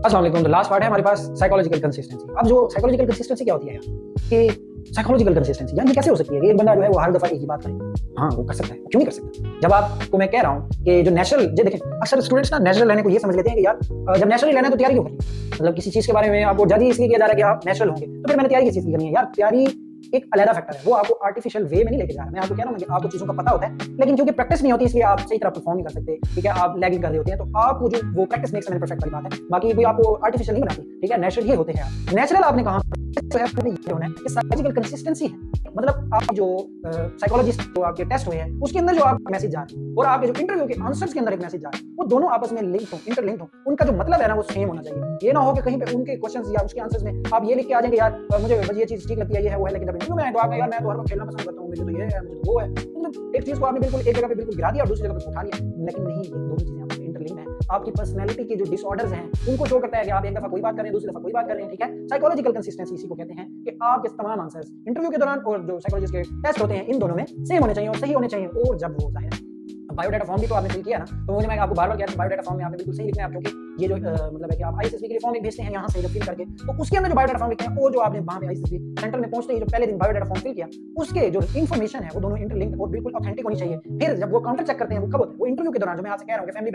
अस्सलाम वालेकुम। तो लास्ट पार्ट है हमारे पास साइकोलॉजिकल कंसिस्टेंसी। अब जो साइकोलॉजिकल कंसिस्टेंसी क्या होती है कि साइकोलॉजिकल कंसिस्टेंसी यानी कैसे हो सकती है कि एक बंदा जो है वो हर दफा एक ही बात करे? हाँ, वो कर सकता है, क्यों नहीं कर सकता? जब आपको मैं कह रहा हूँ कि जो नेचुरल जो देखें, अक्सर स्टूडेंट्स ना नेचुरल रहने को ये समझ लेते हैं कि यार जब नेचुरली रहना है तो तैयारी क्यों करनी है? मतलब किसी चीज के बारे में आपको जज इसलिए किया जा रहा है कि आप नेचुरल होंगे, तो फिर मैंने तैयारी किस चीज की करनी है? यार तैयारी एक अलग फैक्टर है, वो आपको आर्टिफिशियल वे में नहीं लेके जा रहा। मैं आपको कह रहा हूं कि आपको चीजों का पता होता है, लेकिन क्योंकि प्रैक्टिस नहीं होती इसलिए आप सही तरह परफॉर्म नहीं कर सकते। ठीक है, आप लैगिंग कर रहे होते हैं, तो आपको जो वो प्रैक्टिस मेक्स मैन परफेक्ट वाली बात है, बाकी कोई आपको आर्टिफिशियल नहीं बनाती। ठीक है, नेचुरल ये होते हैं। नेचुरल आपने कहा तो है ये होना है कि साइकोलॉजिकल कंसिस्टेंसी है, मतलब आप जो साइकोलॉजिस्ट जो आपके टेस्ट हुए हैं उसके अंदर जो आपका मैसेज जा रहा है और आपके जो इंटरव्यू के आंसर्स के अंदर एक मैसेज जा रहा है, वो दोनों आपस में लिंक हो, इंटरलिंक्ड हो, उनका जो मतलब है ना वो सेम होना चाहिए। ये ना हो कि कहीं पे उनके क्वेश्चंस या उसके आंसर्स में आप ये लिख के आ जाएंगे यार मुझे बस ये चीज ठीक लगती है, ये है वो है, लेकिन जब इंटरव्यू में आए तो आप यार मैं तो हर वक्त खेलना पसंद करता हूँ, मुझे तो ये है, मुझे तो वो है। मतलब एक चीज को आपने बिल्कुल एक जगह पे बिल्कुल गिरा दिया और दूसरी जगह पे उठा लिया, लेकिन नहीं, ये दोनों चीजें आपस में इंटरलिंक्ड हैं। आपकी पर्सनैलिटी के जो डिसऑर्डर्स हैं उनको शो करता है कि आप एक दफा कोई बात कर रहे हैं, दूसरी दफा कोई बात कर रहे हैं। ठीक है, साइकोलॉजिकल कंसिस्टेंसी इसी को कहते हैं कि आपके तमाम आंसर्स इंटरव्यू के दौरान और जो साइकोलॉजिस्ट के टेस्ट होते हैं इन दोनों में सेम होने चाहिए और सही होने चाहिए। और जब वो जाहिर है बायोडाटा फॉर्म भी तो आपने फिल किया ना, तो मुझे मैं आपको बार-बार कह रहा हूं बायोडाटा फॉर्म में आपने बिल्कुल सही लिखना है, क्योंकि ये जो मतलब है कि आप आईएसएसबी के लिए फॉर्म एक भेजते हैं यहाँ से फिल करके, तो उसके अंदर जो बायोडाटा फॉर्म लिखते हैं वो जो आपने वहां पे आईएसएसबी सेंटर में पहुंचते ही जो पहले दिन बायोडाटा फॉर्म फिल किया उसके जो इन्फॉर्मेशन है वो दोनों इंटरलिंक्ड और बिल्कुल ऑथेंटिक होनी चाहिए। फिर जब वो काउंटर चेक करते हैं वो कब होता है? वो इंटरव्यू के दौरान। जो मैं आपसे कह रहा हूं कि फैमिली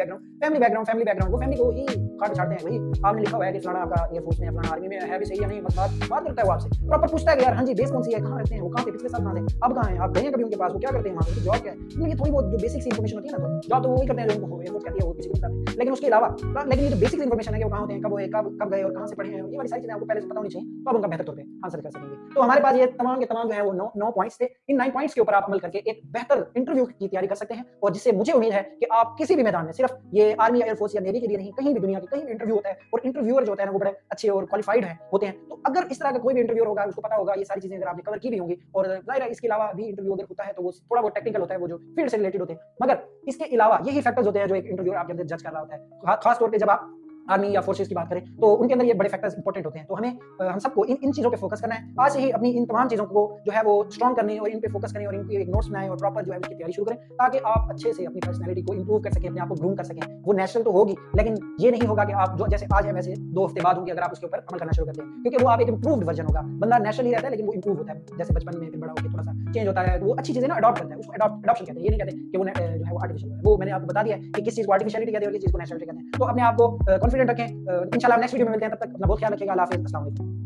बैकग्राउंड वो फैमिली को ही काट छाड़ते हैं। भाई आपने लिखा हुआ है कि फलाना आपका एयरफोर्स में या फलाना आर्मी में है, भी सही या नहीं, बस बात करता है वो आपसे, प्रॉपर पूछता है कि यार हां जी बेस कौन सी है, कहां रहते हैं, वो कहां थे, पिछले साल कहां थे, अब कहां हैं, आप गए हैं कभी उनके पास, वो क्या करते हैं, वहां पे जॉब क्या है? मतलब ये थोड़ी बहुत जो बेसिक सी इंफॉर्मेशन होती है ना, तो जॉब तो वो ही करते हैं जो उनको एयरफोर्स कहती है, वो किसी को बताते हैं, लेकिन उसके अलावा लेकिन ये जो बेसिक इंफॉर्मेशन है कि वो कहां होते हैं, कब हुए, कब गए और कहां से पढ़े हैं, ये वाली सारी चीजें आपको पहले से पता होनी चाहिए, तो आप उनका बेहतर तौर पे आंसर कर सकेंगे। तो हमारे पास ये तमाम के तमाम जो है वो 9 पॉइंट्स थे। इन 9 पॉइंट्स के ऊपर आप अमल करके एक बेहतर इंटरव्यू की तैयारी कर सकते हैं, और जिससे मुझे उम्मीद है कि आप किसी भी मैदान में, सिर्फ ये आर्मी या एयरफोर्स या नेवी के लिए नहीं, कहीं भी दुनिया के कहीं भी इंटरव्यू होता है और इंटरव्यूअर जो होता है ना वो बड़े अच्छे और क्वालिफाइड है होते हैं। तो अगर इस तरह का कोई भी इंटरव्यूअर होगा उसको पता होगा ये सारी चीजें अगर आपने कवर की भी होंगी, और जाहिर है इसके अलावा भी इंटरव्यू अगर होता है तो वो थोड़ा बहुत टेक्निकल होता है, वो जो फील्ड से रिलेटेड होते हैं, मगर इसके अलावा यही फैक्टर्स होते हैं जो एक इंटरव्यूअर आपके अंदर जज कर रहा होता है। खास तौर पे जब आप आर्मी या फोर्सेस की बात करें तो उनके अंदर ये बड़े फैक्टर्स इंपॉर्टेंट होते हैं। तो हमें हम सबको इन चीजों पे फोकस करना है। आज से ही अपनी इन तमाम चीजों को जो है वो स्ट्रॉन्ग करनी और इन पे फोकस करें और इनकी एक नोट्स बनाएं और प्रॉपर जो है उसकी तैयारी शुरू करें, ताकि आप अच्छे से अपनी पर्सनैलिटी को इंप्रूव कर सकें, अपने आप को ग्रूम कर सकें। वो नेचुरल तो होगी, लेकिन ये नहीं होगा कि आप जो जैसे आज है वैसे 2 हफ्ते बाद होगी अगर आप उसके ऊपर अमल करना शुरू करते हैं, क्योंकि वो आप एक इंप्रूव्ड वर्जन होगा। बंदा नेचुरली रहता है लेकिन वो इंप्रूव होता है, जैसे बचपन में फिर बड़ा होकर थोड़ा सा चेंज होता है, तो वो अच्छी चीजें ना अडॉप्ट करता है, उसको अडॉप्शन कहते हैं। ये नहीं कहते कि वो जो है वो आर्टिफिशियल है। वो मैंने आपको बता दिया कि किस चीज को आर्टिफिशियलिटी कहते हैं और किस चीज को नेचुरलिटी कहते हैं। तो अपने आप को कॉन्फिडेंट रखें। इंशाल्लाह नेक्स्ट वीडियो में मिलते हैं, तब तक अपना बहुत ख्याल रखिएगा। अल्लाह हाफिज़, अस्सलाम वालेकुम।